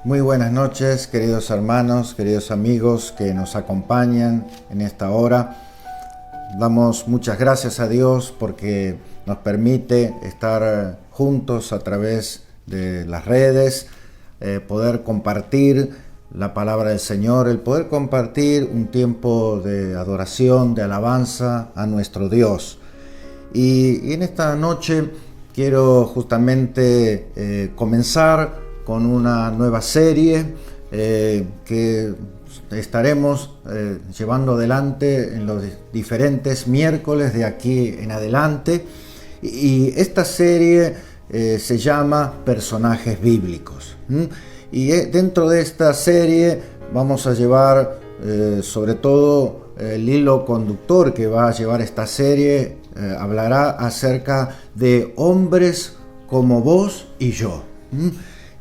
Muy buenas noches, queridos hermanos, queridos amigos que nos acompañan en esta hora. Damos muchas gracias a Dios porque nos permite estar juntos a través de las redes, poder compartir la palabra del Señor, el poder compartir un tiempo de adoración, de alabanza a nuestro Dios. Y en esta noche quiero justamente comenzar con una nueva serie que estaremos llevando adelante en los diferentes miércoles de aquí en adelante. Y esta serie se llama Personajes Bíblicos. Y dentro de esta serie vamos a llevar sobre todo el hilo conductor que va a llevar esta serie. Hablará acerca de hombres como vos y yo.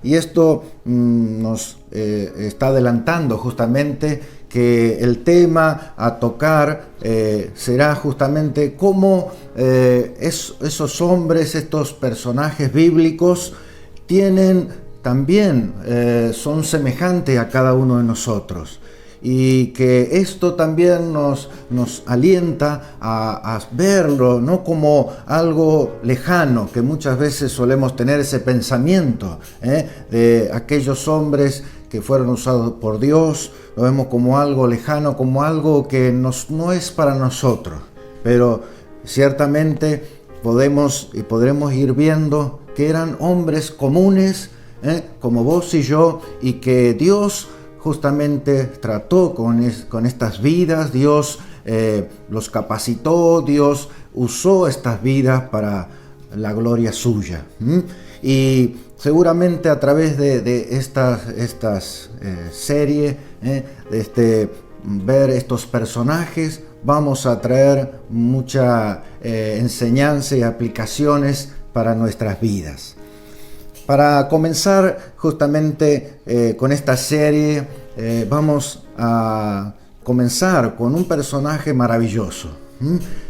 Y esto nos está adelantando justamente que el tema a tocar será justamente cómo esos hombres, estos personajes bíblicos tienen también, son semejantes a cada uno de nosotros. Y que esto también nos alienta a verlo no como algo lejano, que muchas veces solemos tener ese pensamiento de aquellos hombres que fueron usados por Dios, lo vemos como algo lejano, como algo que no es para nosotros. Pero ciertamente podremos ir viendo que eran hombres comunes, como vos y yo, y que Dios justamente trató con estas vidas. Dios los capacitó, Dios usó estas vidas para la gloria suya. Y seguramente a través de estas series, ver estos personajes, vamos a traer mucha enseñanza y aplicaciones para nuestras vidas. Para comenzar justamente con esta serie, vamos a comenzar con un personaje maravilloso.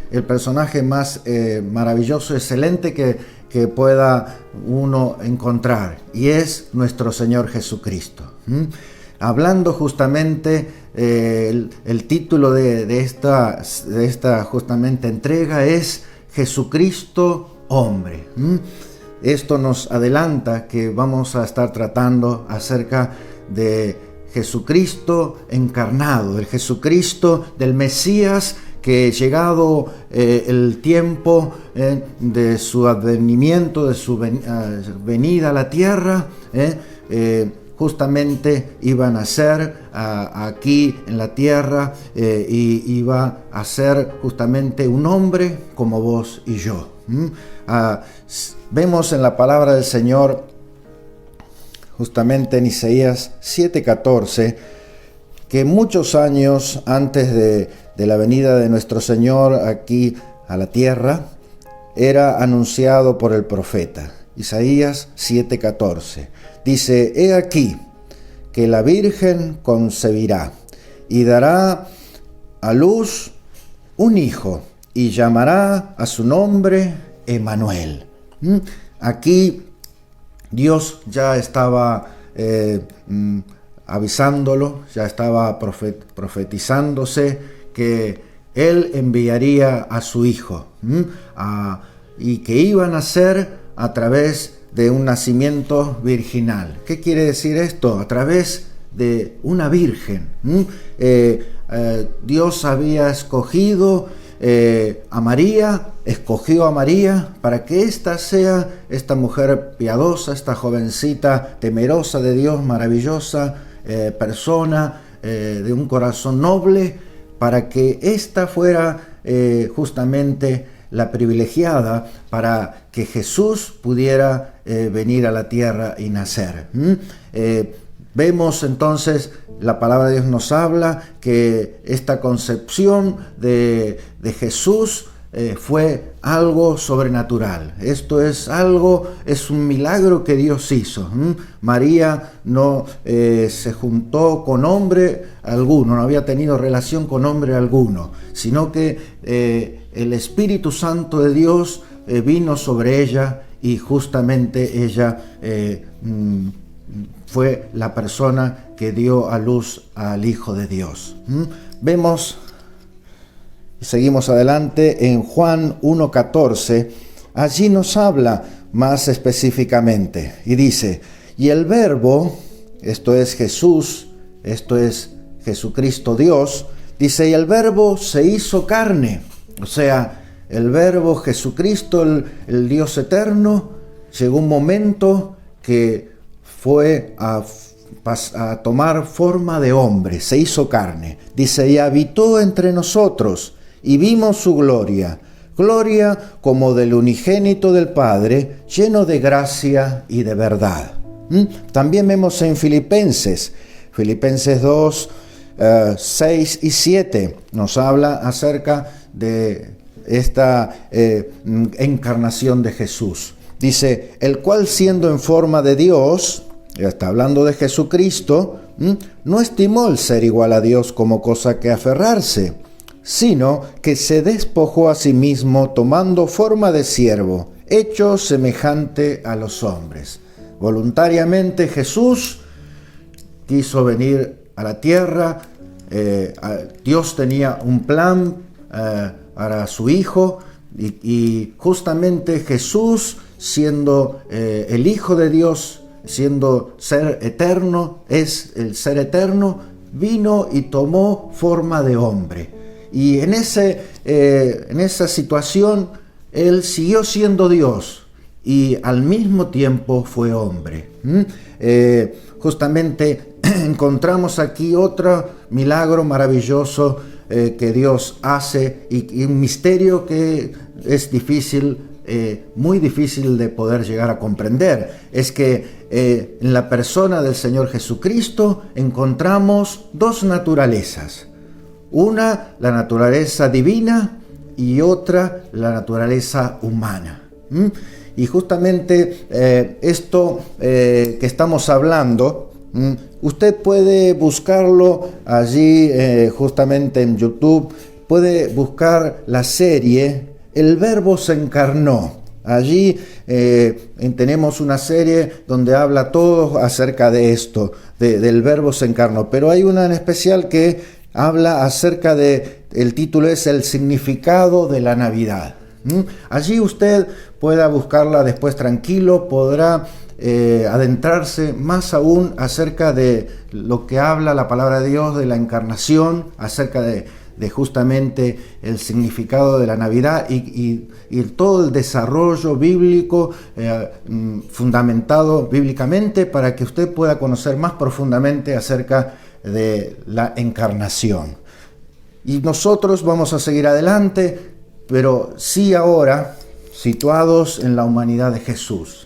El personaje más maravilloso, excelente que pueda uno encontrar, y es nuestro Señor Jesucristo. Hablando justamente, el título de esta justamente entrega es Jesucristo Hombre. Esto nos adelanta que vamos a estar tratando acerca de Jesucristo encarnado, el Jesucristo del Mesías, que llegado el tiempo de su advenimiento, de su venida a la tierra, justamente iba a nacer aquí en la tierra y iba a ser justamente un hombre como vos y yo. Vemos en la palabra del Señor, justamente en Isaías 7:14, que muchos años antes de la venida de nuestro Señor aquí a la tierra, era anunciado por el profeta. Isaías 7:14 dice: He aquí que la Virgen concebirá y dará a luz un hijo y llamará a su nombre Emmanuel. Aquí Dios ya estaba avisándolo, ya estaba profetizándose que Él enviaría a su hijo y que iba a nacer a través de un nacimiento virginal. ¿Qué quiere decir esto? A través de una virgen. Dios había escogido a María, escogió a María para que ésta sea esta mujer piadosa, esta jovencita temerosa de Dios, maravillosa persona de un corazón noble, para que ésta fuera justamente la privilegiada para que Jesús pudiera venir a la tierra y nacer. Vemos entonces, la palabra de Dios nos habla que esta concepción de Jesús fue algo sobrenatural. Esto es un milagro que Dios hizo. María no se juntó con hombre alguno, no había tenido relación con hombre alguno, sino que el Espíritu Santo de Dios vino sobre ella y justamente ella fue la persona que dio a luz al Hijo de Dios. Vemos, seguimos adelante en Juan 1:14, allí nos habla más específicamente y dice: y el Verbo, esto es Jesús, esto es Jesucristo Dios, dice, y el Verbo se hizo carne, o sea, el Verbo Jesucristo, el Dios eterno, llegó un momento que fue a tomar forma de hombre, se hizo carne. Dice, y habitó entre nosotros, y vimos su gloria, gloria como del unigénito del Padre, lleno de gracia y de verdad. También vemos en Filipenses 2, 6 y 7, nos habla acerca de esta encarnación de Jesús. Dice, el cual siendo en forma de Dios, ya está hablando de Jesucristo, no estimó el ser igual a Dios como cosa que aferrarse, sino que se despojó a sí mismo tomando forma de siervo, hecho semejante a los hombres. Voluntariamente Jesús quiso venir a la tierra. Dios tenía un plan para su Hijo, y justamente Jesús, siendo el Hijo de Dios, siendo ser eterno, es el ser eterno, vino y tomó forma de hombre. Y en esa situación, Él siguió siendo Dios y al mismo tiempo fue hombre. Justamente encontramos aquí otro milagro maravilloso que Dios hace, y un misterio que es difícil, muy difícil de poder llegar a comprender. Es que en la persona del Señor Jesucristo encontramos dos naturalezas. Una, la naturaleza divina, y otra, la naturaleza humana. Y justamente esto que estamos hablando, usted puede buscarlo allí justamente en YouTube, puede buscar la serie El Verbo se encarnó. Allí tenemos una serie donde habla todo acerca de esto, del Verbo se encarnó, pero hay una en especial que habla acerca el título es El significado de la Navidad. Allí usted pueda buscarla después tranquilo, podrá adentrarse más aún acerca de lo que habla la palabra de Dios de la encarnación, acerca de justamente el significado de la Navidad y todo el desarrollo bíblico fundamentado bíblicamente, para que usted pueda conocer más profundamente acerca de la encarnación. Y nosotros vamos a seguir adelante, pero sí ahora situados en la humanidad de Jesús.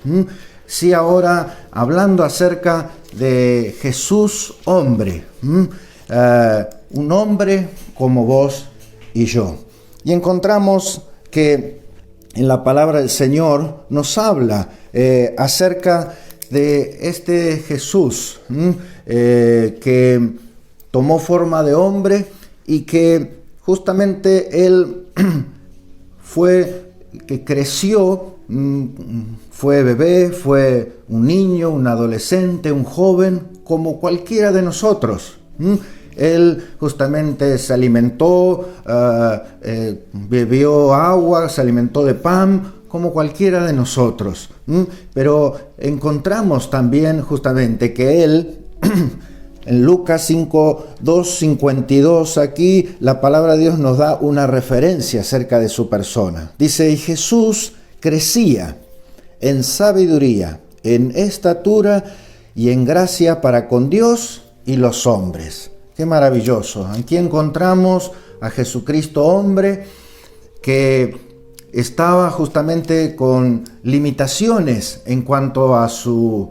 Sí ahora hablando acerca de Jesús hombre, un hombre como vos y yo. Y encontramos que en la palabra del Señor nos habla acerca de este Jesús que tomó forma de hombre y que justamente Él que creció, fue bebé, fue un niño, un adolescente, un joven, como cualquiera de nosotros. Él justamente se alimentó, bebió agua, se alimentó de pan, como cualquiera de nosotros. Pero encontramos también justamente que Él, en Lucas 5:52, aquí la palabra de Dios nos da una referencia acerca de su persona. Dice, y Jesús crecía en sabiduría, en estatura y en gracia para con Dios y los hombres. Qué maravilloso. Aquí encontramos a Jesucristo hombre que estaba justamente con limitaciones en cuanto a sus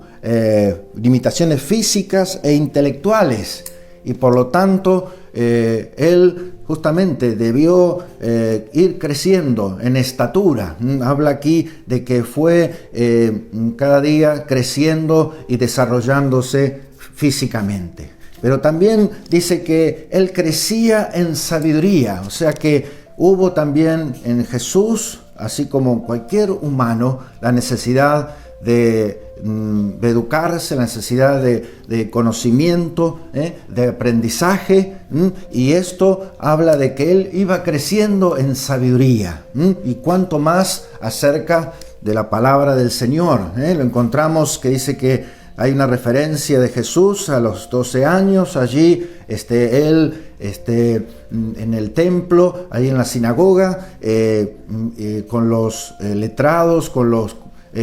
limitaciones físicas e intelectuales, y por lo tanto él justamente debió ir creciendo en estatura. Habla aquí de que fue cada día creciendo y desarrollándose físicamente, pero también dice que él crecía en sabiduría, o sea que hubo también en Jesús, así como en cualquier humano, la necesidad de de educarse, la necesidad de conocimiento, de aprendizaje, y esto habla de que él iba creciendo en sabiduría, y cuanto más acerca de la palabra del Señor. Lo encontramos que dice que hay una referencia de Jesús a los 12 años, allí él en el templo, ahí en la sinagoga, con los letrados, con los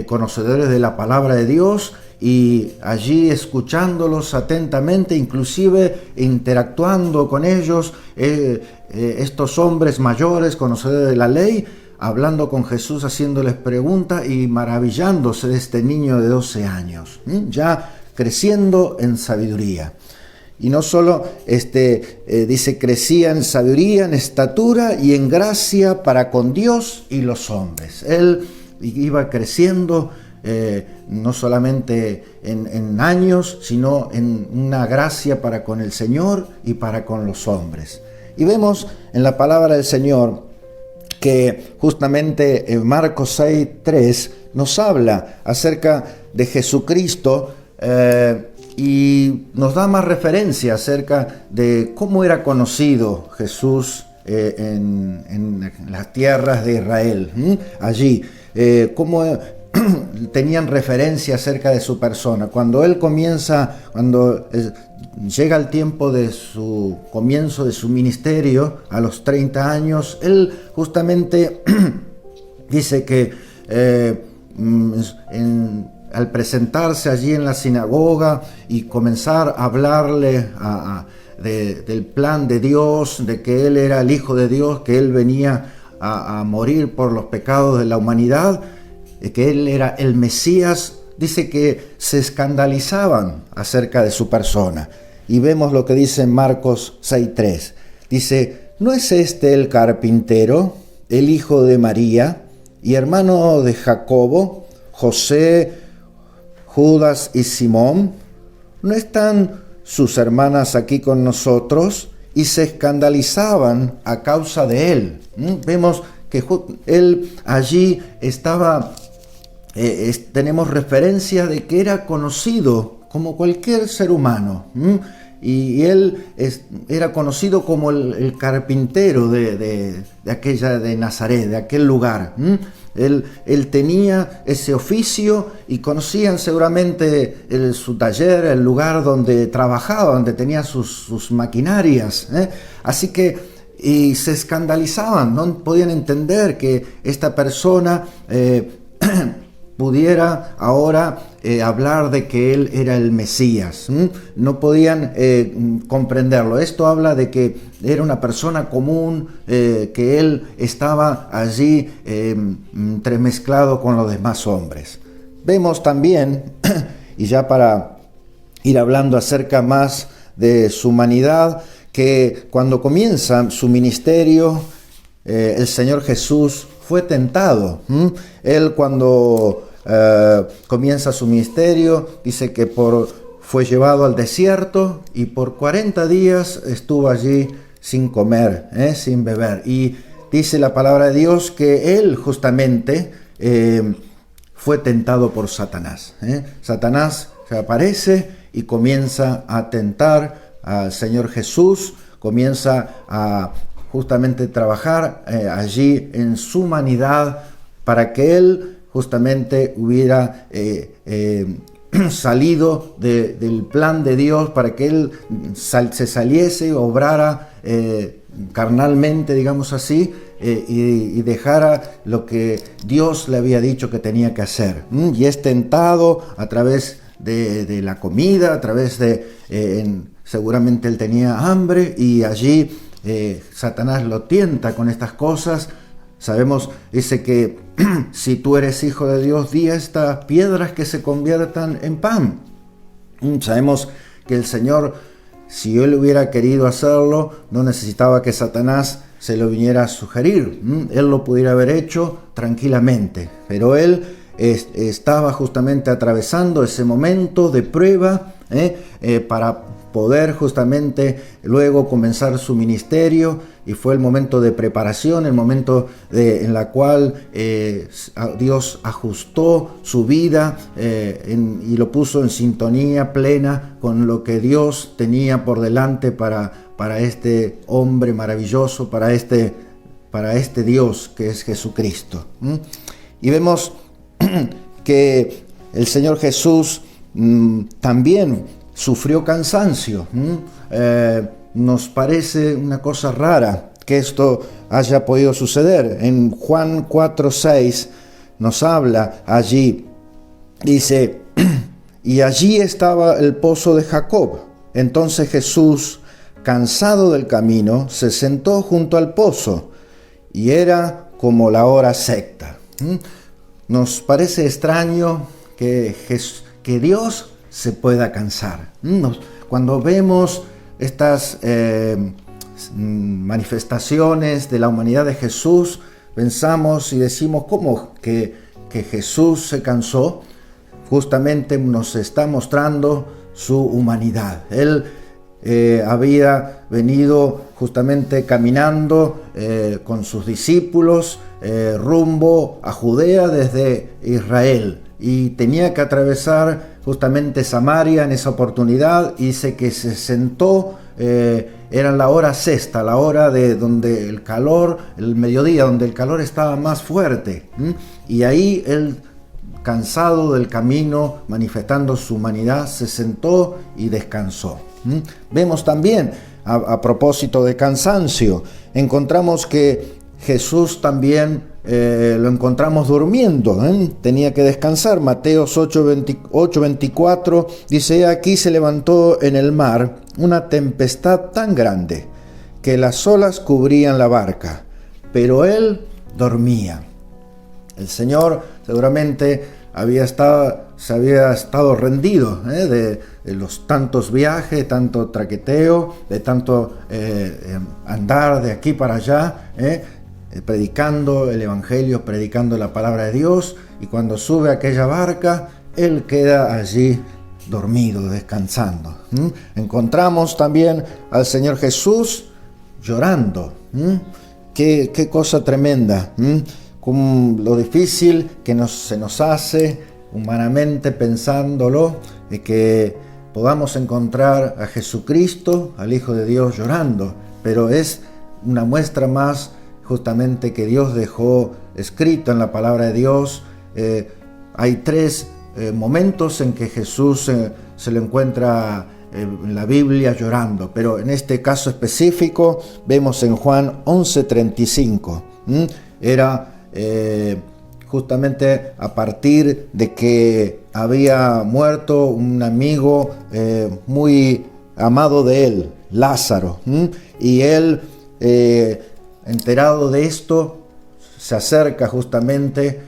conocedores de la palabra de Dios, y allí escuchándolos atentamente, inclusive interactuando con ellos, estos hombres mayores, conocedores de la ley, hablando con Jesús, haciéndoles preguntas y maravillándose de este niño de 12 años, ya creciendo en sabiduría. Y no solo dice, crecía en sabiduría, en estatura y en gracia para con Dios y los hombres. Él iba creciendo no solamente en años, sino en una gracia para con el Señor y para con los hombres. Y vemos en la palabra del Señor que justamente en Marcos 6:3 nos habla acerca de Jesucristo y nos da más referencia acerca de cómo era conocido Jesús en las tierras de Israel, allí, cómo tenían referencia acerca de su persona. Cuando llega el tiempo de su comienzo de su ministerio, a los 30 años, él justamente dice que al presentarse allí en la sinagoga y comenzar a hablarle del plan de Dios, de que él era el Hijo de Dios, que él venía a morir por los pecados de la humanidad, que él era el Mesías, dice que se escandalizaban acerca de su persona. Y vemos lo que dice en Marcos 6:3. Dice, ¿no es este el carpintero, el hijo de María y hermano de Jacobo, José, Judas y Simón? ¿No están sus hermanas aquí con nosotros? Y se escandalizaban a causa de él. Vemos que él allí estaba, tenemos referencia de que era conocido como cualquier ser humano, y él era conocido como el carpintero de Nazaret, de aquel lugar. Él tenía ese oficio y conocían seguramente su taller, el lugar donde trabajaba, donde tenía sus maquinarias, así que y se escandalizaban, no podían entender que esta persona pudiera ahora hablar de que él era el Mesías. No podían comprenderlo. Esto habla de que era una persona común, que él estaba allí entremezclado con los demás hombres. Vemos también, y ya para ir hablando acerca más de su humanidad, que cuando comienza su ministerio, el Señor Jesús fue tentado. Él cuando comienza su ministerio, dice que fue llevado al desierto y por 40 días estuvo allí sin comer, sin beber. Y dice la palabra de Dios que él justamente fue tentado por Satanás. Satanás se aparece y comienza a tentar al Señor Jesús, comienza a justamente trabajar allí en su humanidad para que él justamente hubiera salido del plan de Dios, para que él se saliese, obrara carnalmente, digamos así, y dejara lo que Dios le había dicho que tenía que hacer. Y es tentado a través de la comida, a través seguramente él tenía hambre y allí Satanás lo tienta con estas cosas. Sabemos, dice que si tú eres hijo de Dios, di a estas piedras que se conviertan en pan. Sabemos que el Señor, si él hubiera querido hacerlo, no necesitaba que Satanás se lo viniera a sugerir. Él lo pudiera haber hecho tranquilamente, pero él estaba justamente atravesando ese momento de prueba para poder justamente luego comenzar su ministerio. y fue el momento de preparación, el momento en la cual Dios ajustó su vida y lo puso en sintonía plena con lo que Dios tenía por delante para este hombre maravilloso, para este Dios que es Jesucristo. Y vemos que el Señor Jesús también sufrió cansancio. Nos parece una cosa rara que esto haya podido suceder. En Juan 4:6 nos habla allí, dice, y allí estaba el pozo de Jacob. Entonces Jesús, cansado del camino, se sentó junto al pozo, y era como la hora sexta. Nos parece extraño que Dios se pueda cansar. Cuando vemos estas manifestaciones de la humanidad de Jesús, pensamos y decimos, ¿cómo que Jesús se cansó? Justamente nos está mostrando su humanidad. Él había venido justamente caminando con sus discípulos rumbo a Judea desde Israel, y tenía que atravesar justamente Samaria en esa oportunidad, y dice que se sentó, era la hora sexta, la hora de donde el calor, el mediodía, donde el calor estaba más fuerte, y ahí él, cansado del camino, manifestando su humanidad, se sentó y descansó. Vemos también, a propósito de cansancio, encontramos que Jesús también lo encontramos durmiendo, tenía que descansar. Mateos 8:24 dice, aquí se levantó en el mar una tempestad tan grande que las olas cubrían la barca, pero él dormía. El Señor seguramente se había estado rendido de los tantos viajes, de tanto traqueteo, de tanto andar de aquí para allá, predicando el Evangelio, predicando la palabra de Dios, y cuando sube a aquella barca, él queda allí dormido, descansando. Encontramos también al Señor Jesús llorando. Qué cosa tremenda. Con lo difícil que se nos hace humanamente pensándolo, de que podamos encontrar a Jesucristo, al Hijo de Dios, llorando, pero es una muestra más justamente que Dios dejó escrito en la palabra de Dios. Hay tres momentos en que Jesús se lo encuentra en la Biblia llorando, pero en este caso específico vemos en Juan 11:35. Era justamente a partir de que había muerto un amigo muy amado de él, Lázaro, y él, enterado de esto, se acerca justamente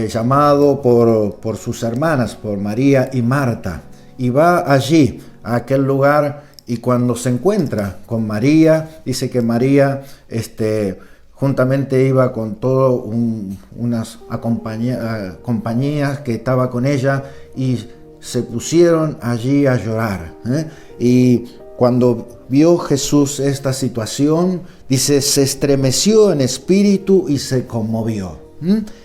llamado por sus hermanas, por María y Marta, y va allí a aquel lugar, y cuando se encuentra con María, dice que María juntamente iba con todas unas compañías que estaba con ella, y se pusieron allí a llorar. Y cuando vio Jesús esta situación, dice, se estremeció en espíritu y se conmovió,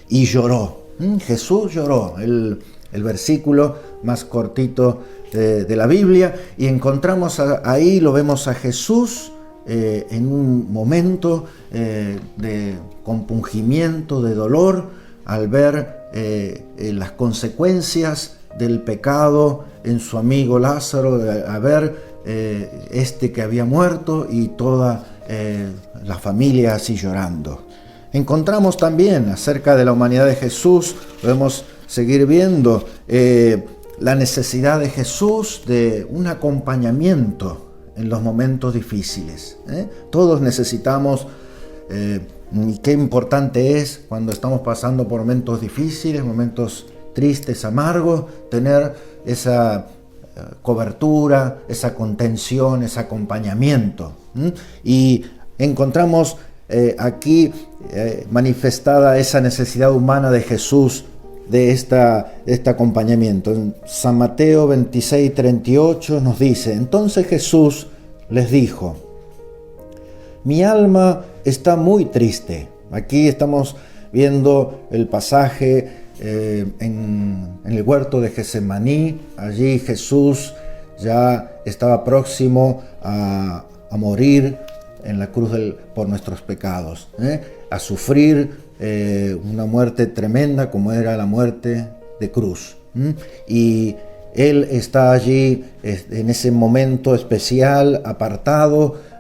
y lloró. Jesús lloró, el versículo más cortito de la Biblia, y encontramos ahí, lo vemos a Jesús en un momento de compungimiento, de dolor, al ver las consecuencias del pecado en su amigo Lázaro, a ver que había muerto, y toda la familia así llorando. Encontramos también acerca de la humanidad de Jesús, podemos seguir viendo la necesidad de Jesús de un acompañamiento en los momentos difíciles. Todos necesitamos, y qué importante es cuando estamos pasando por momentos difíciles, momentos tristes, amargos, tener esa cobertura, esa contención, ese acompañamiento. Y encontramos aquí manifestada esa necesidad humana de Jesús de este acompañamiento. En San Mateo 26:38 nos dice, entonces Jesús les dijo, mi alma está muy triste. Aquí estamos viendo el pasaje en el huerto de Getsemaní. Allí Jesús ya estaba próximo a morir en la cruz por nuestros pecados, a sufrir una muerte tremenda como era la muerte de cruz. Y Él está allí en ese momento especial, apartado,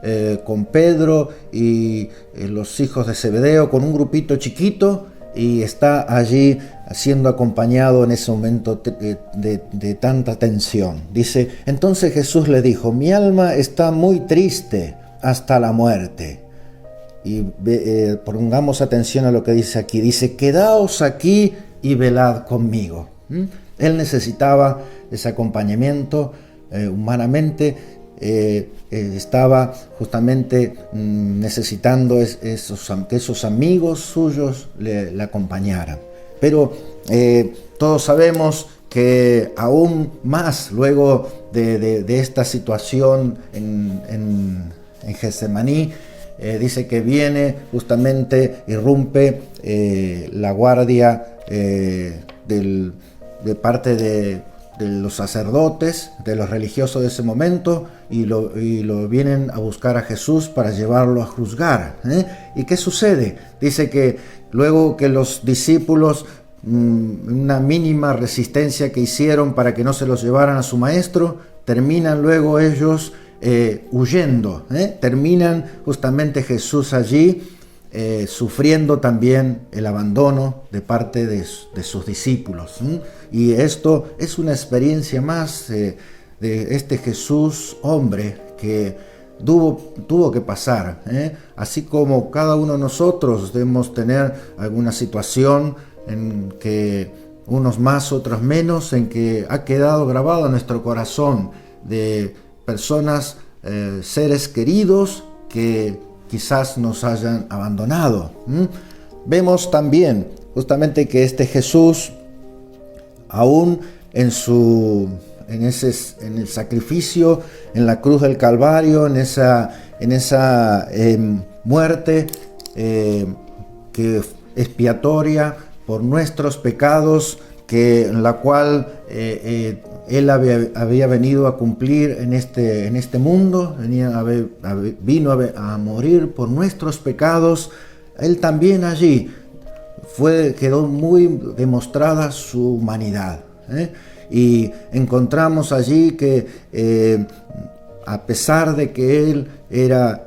con Pedro y los hijos de Zebedeo, con un grupito chiquito, y está allí siendo acompañado en ese momento de tanta tensión. Dice, entonces Jesús le dijo, mi alma está muy triste hasta la muerte. Y pongamos atención a lo que dice aquí. Dice, quedaos aquí y velad conmigo. Él necesitaba ese acompañamiento humanamente. Estaba justamente necesitando que esos amigos suyos le acompañaran. Pero todos sabemos que aún más luego de esta situación en Getsemaní, dice que viene justamente, irrumpe la guardia de parte de los sacerdotes, de los religiosos de ese momento, y lo vienen a buscar a Jesús para llevarlo a juzgar. ¿Y qué sucede? Dice que luego que los discípulos, una mínima resistencia que hicieron para que no se los llevaran a su maestro, terminan luego ellos huyendo. Terminan justamente Jesús allí sufriendo también el abandono de parte de sus discípulos. Y esto es una experiencia más de este Jesús hombre que tuvo que pasar. Así como cada uno de nosotros debemos tener alguna situación en que unos más, otros menos, en que ha quedado grabado en nuestro corazón de personas, seres queridos que quizás nos hayan abandonado. Vemos también justamente que este Jesús, aún en el sacrificio, en la cruz del Calvario, en esa muerte que expiatoria por nuestros pecados, en la cual Él había venido a cumplir en este mundo, vino a morir por nuestros pecados. Él también allí quedó muy demostrada su humanidad. Y encontramos allí que a pesar de que Él era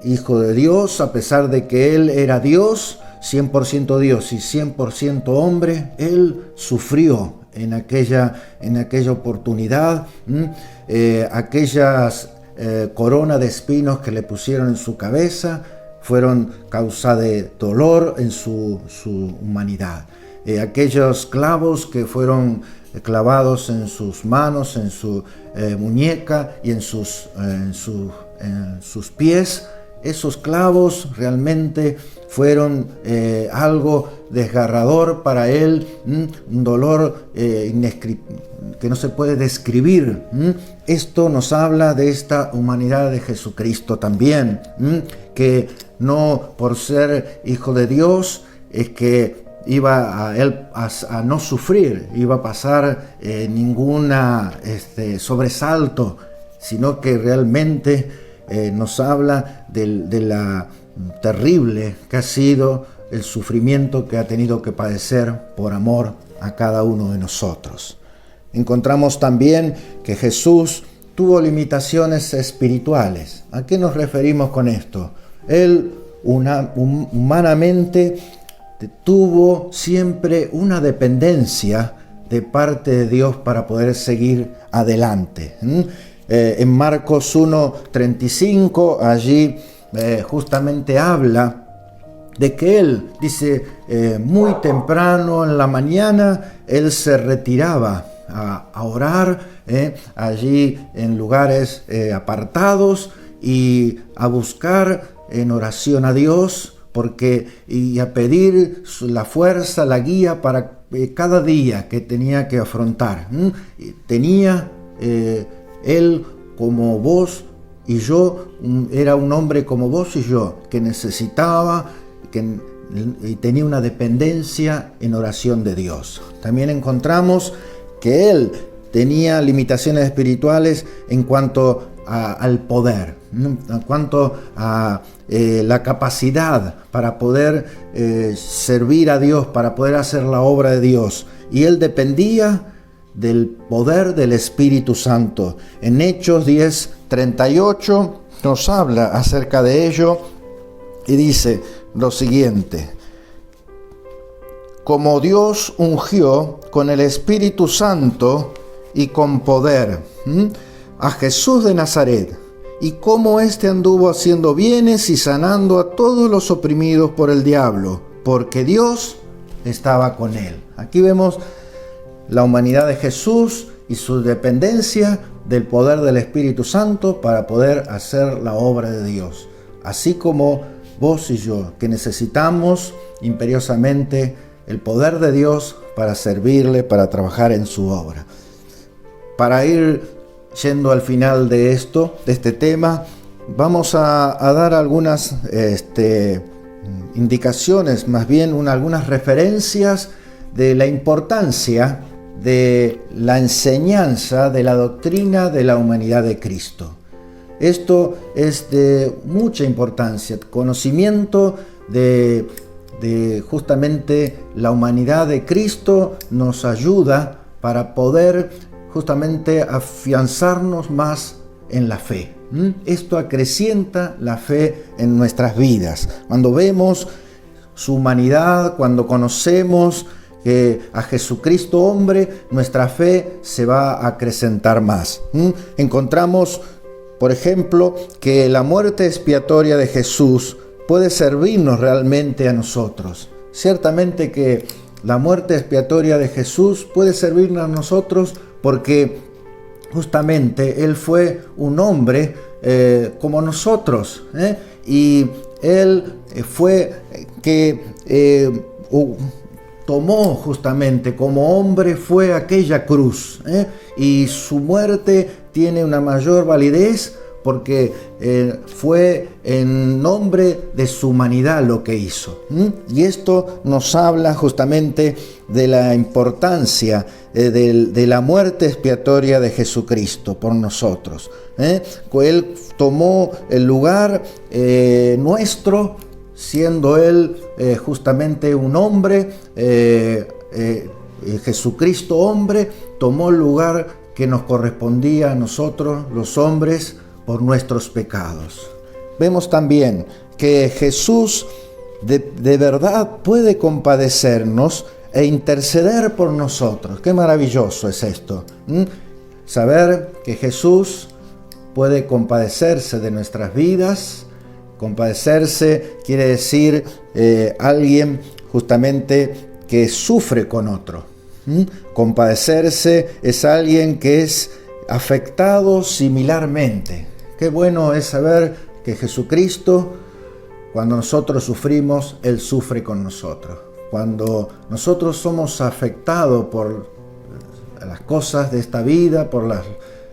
hijo de Dios, a pesar de que Él era Dios, 100% Dios y 100% hombre, Él sufrió en aquella oportunidad. Aquellas coronas de espinos que le pusieron en su cabeza fueron causa de dolor en su humanidad. Aquellos clavos que fueron clavados en sus manos, en su muñeca y en sus pies, esos clavos realmente fueron algo desgarrador para Él, un dolor que no se puede describir. Esto nos habla de esta humanidad de Jesucristo también, que no por ser hijo de Dios es que iba a él a no sufrir, iba a pasar ningún sobresalto, sino que realmente nos habla de la terrible que ha sido el sufrimiento que ha tenido que padecer por amor a cada uno de nosotros. Encontramos también que Jesús tuvo limitaciones espirituales. ¿A qué nos referimos con esto? Él humanamente tuvo siempre una dependencia de parte de Dios para poder seguir adelante. En Marcos 1:35, allí justamente habla de que Él, dice, muy temprano en la mañana, Él se retiraba a orar allí en lugares apartados y a buscar en oración a Dios, y a pedir la fuerza, la guía para cada día que tenía que afrontar. Tenía Él como voz y yo era un hombre como vos y yo, que necesitaba, y tenía una dependencia en oración de Dios. También encontramos que él tenía limitaciones espirituales en cuanto al poder, en cuanto a la capacidad para poder servir a Dios, para poder hacer la obra de Dios. Y él dependía del poder del Espíritu Santo. En Hechos 10:38 nos habla acerca de ello y dice lo siguiente: como Dios ungió con el Espíritu Santo y con poder a Jesús de Nazaret, y cómo éste anduvo haciendo bienes y sanando a todos los oprimidos por el diablo, porque Dios estaba con él. Aquí vemos la humanidad de Jesús y su dependencia del poder del Espíritu Santo para poder hacer la obra de Dios. Así como vos y yo, que necesitamos imperiosamente el poder de Dios para servirle, para trabajar en su obra. Para ir yendo al final de este tema, vamos a dar algunas indicaciones, más bien algunas referencias de la importancia de la enseñanza de la doctrina de la humanidad de Cristo. Esto es de mucha importancia, conocimiento de justamente la humanidad de Cristo nos ayuda para poder justamente afianzarnos más en la fe. Esto acrecienta la fe en nuestras vidas. Cuando vemos su humanidad, cuando conocemos a Jesucristo hombre, nuestra fe se va a acrecentar más. Encontramos, por ejemplo, que la muerte expiatoria de Jesús puede servirnos realmente a nosotros. Ciertamente que la muerte expiatoria de Jesús puede servirnos a nosotros porque justamente Él fue un hombre como nosotros, y Él fue que tomó justamente como hombre, fue aquella cruz, y su muerte tiene una mayor validez porque fue en nombre de su humanidad lo que hizo. Y esto nos habla justamente de la importancia de la muerte expiatoria de Jesucristo por nosotros. Él tomó el lugar nuestro, siendo Él justamente un hombre, Jesucristo hombre, tomó el lugar que nos correspondía a nosotros, los hombres, por nuestros pecados. Vemos también que Jesús de verdad puede compadecernos e interceder por nosotros. Qué maravilloso es esto. Saber que Jesús puede compadecerse de nuestras vidas. Compadecerse quiere decir alguien justamente que sufre con otro. Compadecerse es alguien que es afectado similarmente. Qué bueno es saber que Jesucristo, cuando nosotros sufrimos, Él sufre con nosotros. Cuando nosotros somos afectados por las cosas de esta vida, por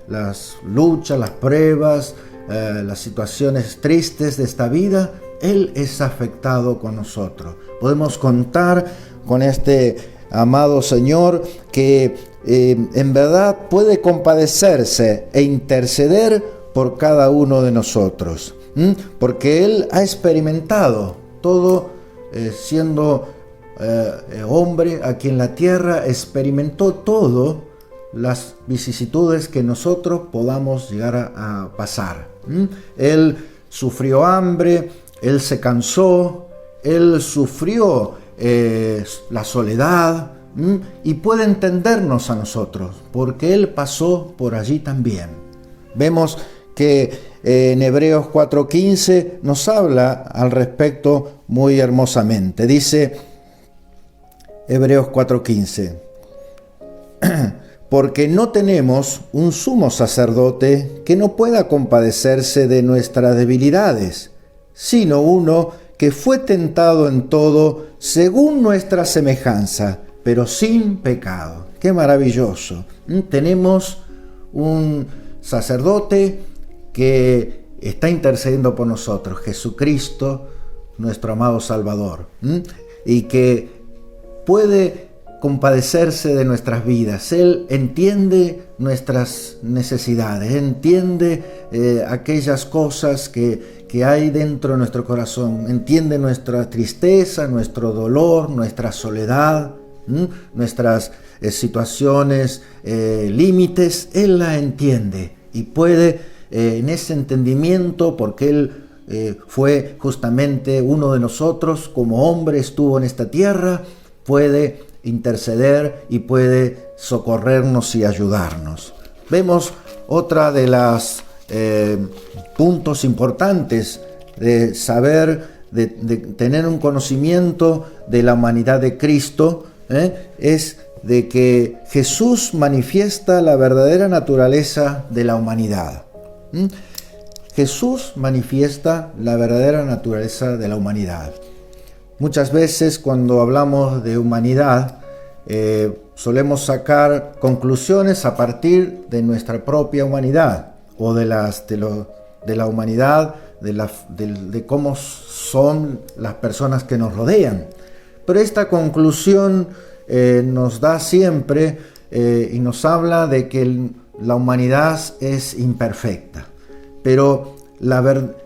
las luchas, las pruebas, las situaciones tristes de esta vida, Él es afectado con nosotros. Podemos contar con este amado Señor que en verdad puede compadecerse e interceder por cada uno de nosotros, porque Él ha experimentado todo, siendo hombre aquí en la tierra, experimentó todo las vicisitudes que nosotros podamos llegar a pasar. Él sufrió hambre, Él se cansó, Él sufrió la soledad, y puede entendernos a nosotros, porque Él pasó por allí también. Vemos que en Hebreos 4:15 nos habla al respecto muy hermosamente. Dice Hebreos 4:15: porque no tenemos un sumo sacerdote que no pueda compadecerse de nuestras debilidades, sino uno que fue tentado en todo según nuestra semejanza, pero sin pecado. ¡Qué maravilloso! Tenemos un sacerdote que está intercediendo por nosotros, Jesucristo, nuestro amado Salvador, y que puede compadecerse de nuestras vidas. Él entiende nuestras necesidades, entiende aquellas cosas que hay dentro de nuestro corazón, entiende nuestra tristeza, nuestro dolor, nuestra soledad, nuestras situaciones límites. Él la entiende y puede en ese entendimiento, porque Él fue justamente uno de nosotros, como hombre estuvo en esta tierra, puede interceder y puede socorrernos y ayudarnos. Vemos otra de las puntos importantes de saber, de tener un conocimiento de la humanidad de Cristo, es de que Jesús manifiesta la verdadera naturaleza de la humanidad. Jesús manifiesta la verdadera naturaleza de la humanidad. Muchas veces cuando hablamos de humanidad, solemos sacar conclusiones a partir de nuestra propia humanidad o de la humanidad, de cómo son las personas que nos rodean. Pero esta conclusión nos da siempre y nos habla de que la humanidad es imperfecta. Pero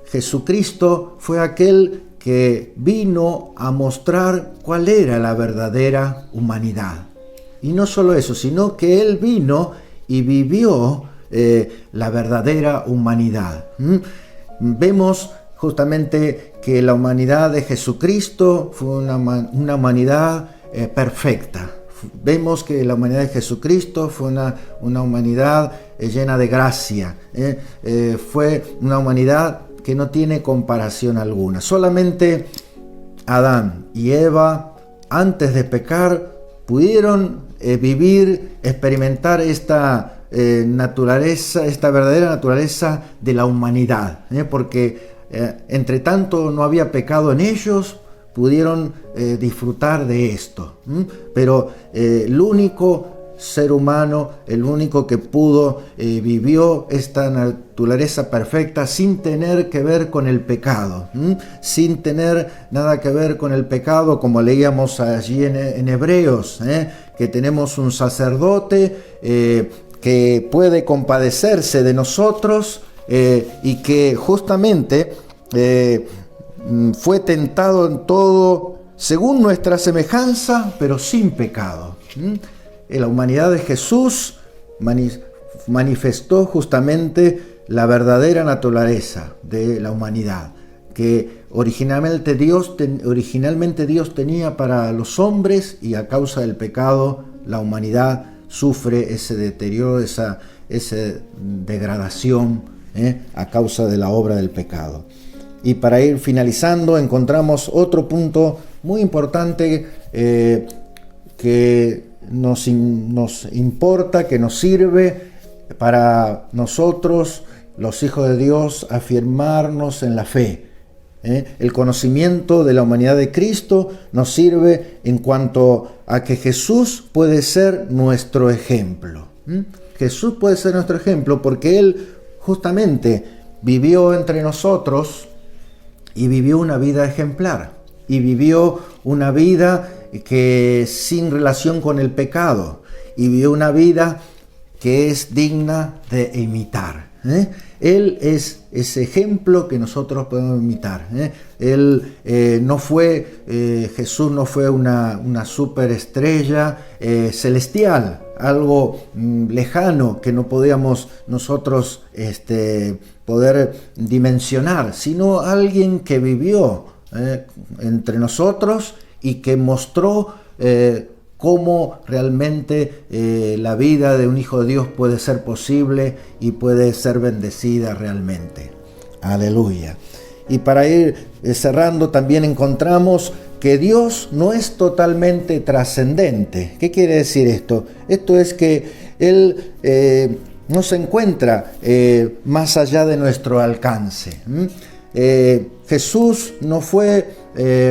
Jesucristo fue aquel que vino a mostrar cuál era la verdadera humanidad. Y no solo eso, sino que Él vino y vivió la verdadera humanidad. Vemos justamente que la humanidad de Jesucristo fue una humanidad perfecta. Vemos que la humanidad de Jesucristo fue una humanidad llena de gracia. Fue una humanidad que no tiene comparación alguna. Solamente Adán y Eva, antes de pecar, pudieron experimentar esta naturaleza, esta verdadera naturaleza de la humanidad, porque entre tanto no había pecado en ellos, pudieron disfrutar de esto. Pero el único ser humano, el único que pudo, vivió esta naturaleza perfecta sin tener que ver con el pecado, sin tener nada que ver con el pecado, como leíamos allí en Hebreos, que tenemos un sacerdote que puede compadecerse de nosotros y que justamente fue tentado en todo según nuestra semejanza, pero sin pecado. La humanidad de Jesús manifestó justamente la verdadera naturaleza de la humanidad, que originalmente Dios tenía para los hombres, y a causa del pecado la humanidad sufre ese deterioro, esa degradación a causa de la obra del pecado. Y para ir finalizando, encontramos otro punto muy importante que nos importa, que nos sirve para nosotros, los hijos de Dios, afirmarnos en la fe. El conocimiento de la humanidad de Cristo nos sirve en cuanto a que Jesús puede ser nuestro ejemplo. Jesús puede ser nuestro ejemplo porque Él justamente vivió entre nosotros y vivió una vida ejemplar, y vivió una vida que sin relación con el pecado, y vivió una vida que es digna de imitar. Él es ese ejemplo que nosotros podemos imitar. Jesús no fue una superestrella celestial, algo lejano que no podíamos nosotros poder dimensionar, sino alguien que vivió entre nosotros y que mostró cómo realmente la vida de un hijo de Dios puede ser posible y puede ser bendecida realmente. Aleluya. Y para ir cerrando, también encontramos que Dios no es totalmente trascendente. ¿Qué quiere decir esto? Esto es que Él no se encuentra más allá de nuestro alcance. Jesús no fue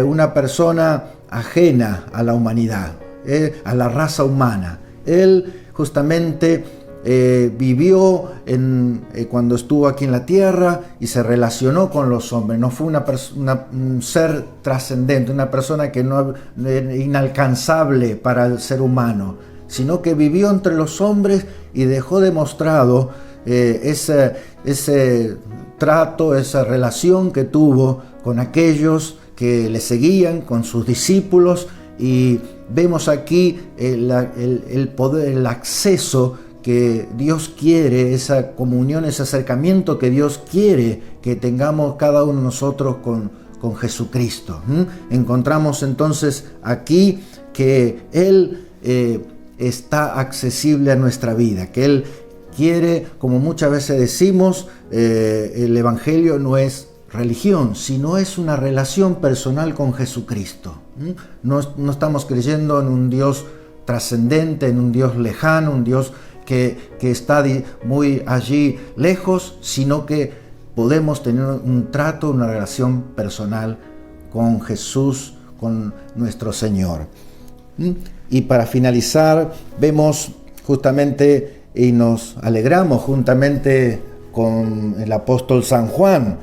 una persona ajena a la humanidad, a la raza humana. Él justamente vivió cuando estuvo aquí en la tierra y se relacionó con los hombres. No fue un ser trascendente, una persona que no inalcanzable para el ser humano, sino que vivió entre los hombres y dejó demostrado ese trato, esa relación que tuvo con aquellos que le seguían, con sus discípulos, y vemos aquí el poder, el acceso que Dios quiere, esa comunión, ese acercamiento que Dios quiere que tengamos cada uno de nosotros con Jesucristo. Encontramos entonces aquí que Él está accesible a nuestra vida, que Él quiere, como muchas veces decimos, el Evangelio no es religión, sino es una relación personal con Jesucristo. No estamos creyendo en un Dios trascendente, en un Dios lejano, un Dios que está muy allí lejos, sino que podemos tener un trato, una relación personal con Jesús, con nuestro Señor. Y para finalizar, vemos justamente y nos alegramos juntamente con el apóstol San Juan,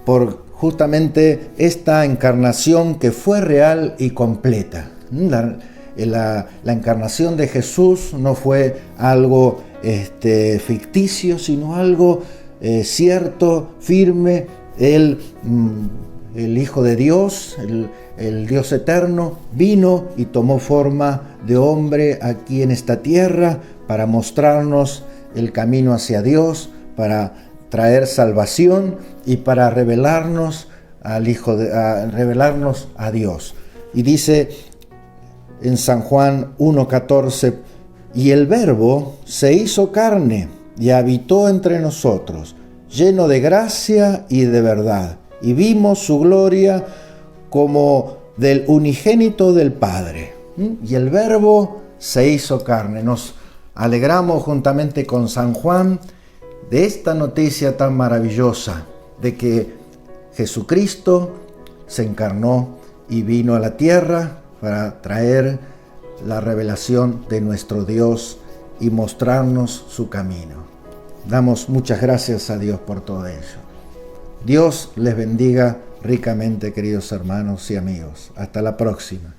por justamente esta encarnación que fue real y completa. La encarnación de Jesús no fue algo ficticio, sino algo cierto, firme. Él, el Hijo de Dios, el Dios eterno, vino y tomó forma de hombre aquí en esta tierra para mostrarnos el camino hacia Dios, para traer salvación y para revelarnos revelarnos a Dios. Y dice en San Juan 1:14, y el Verbo se hizo carne y habitó entre nosotros, lleno de gracia y de verdad, y vimos su gloria como del unigénito del Padre. Y el Verbo se hizo carne. Nos alegramos juntamente con San Juan de esta noticia tan maravillosa de que Jesucristo se encarnó y vino a la tierra para traer la revelación de nuestro Dios y mostrarnos su camino. Damos muchas gracias a Dios por todo ello. Dios les bendiga ricamente, queridos hermanos y amigos. Hasta la próxima.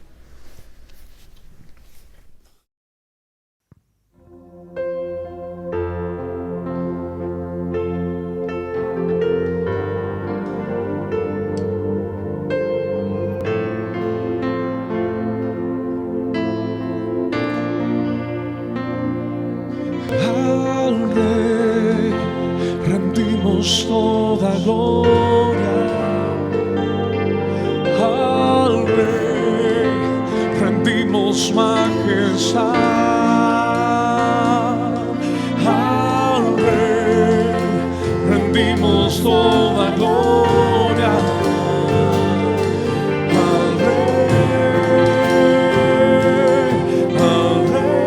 Toda gloria al Rey, rendimos majestad al Rey, rendimos toda gloria al Rey, al Rey,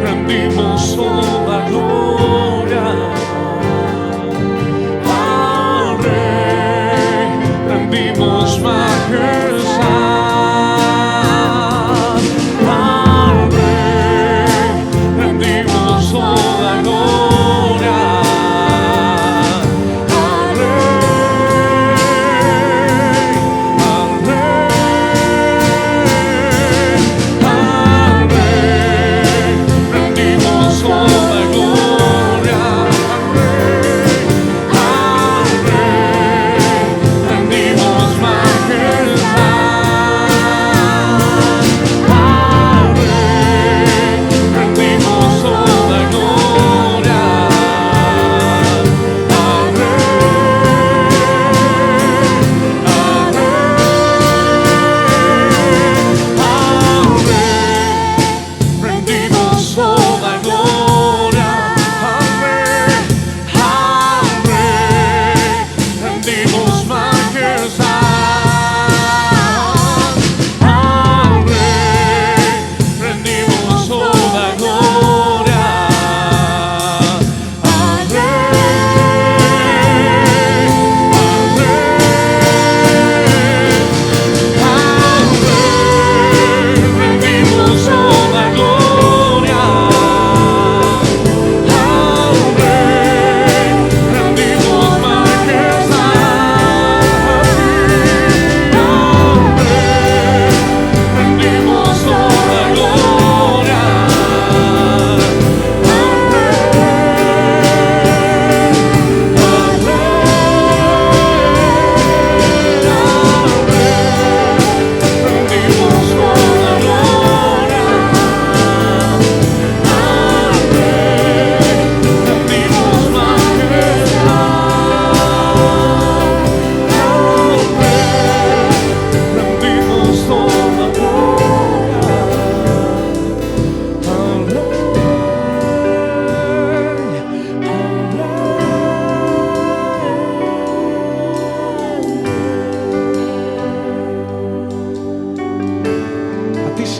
rendimos toda gloria al Rey, rendimos majestad.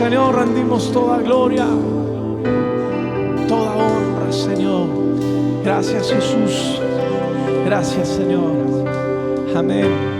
Señor, rendimos toda gloria, toda honra, Señor. Gracias, Jesús. Gracias, Señor. Amén.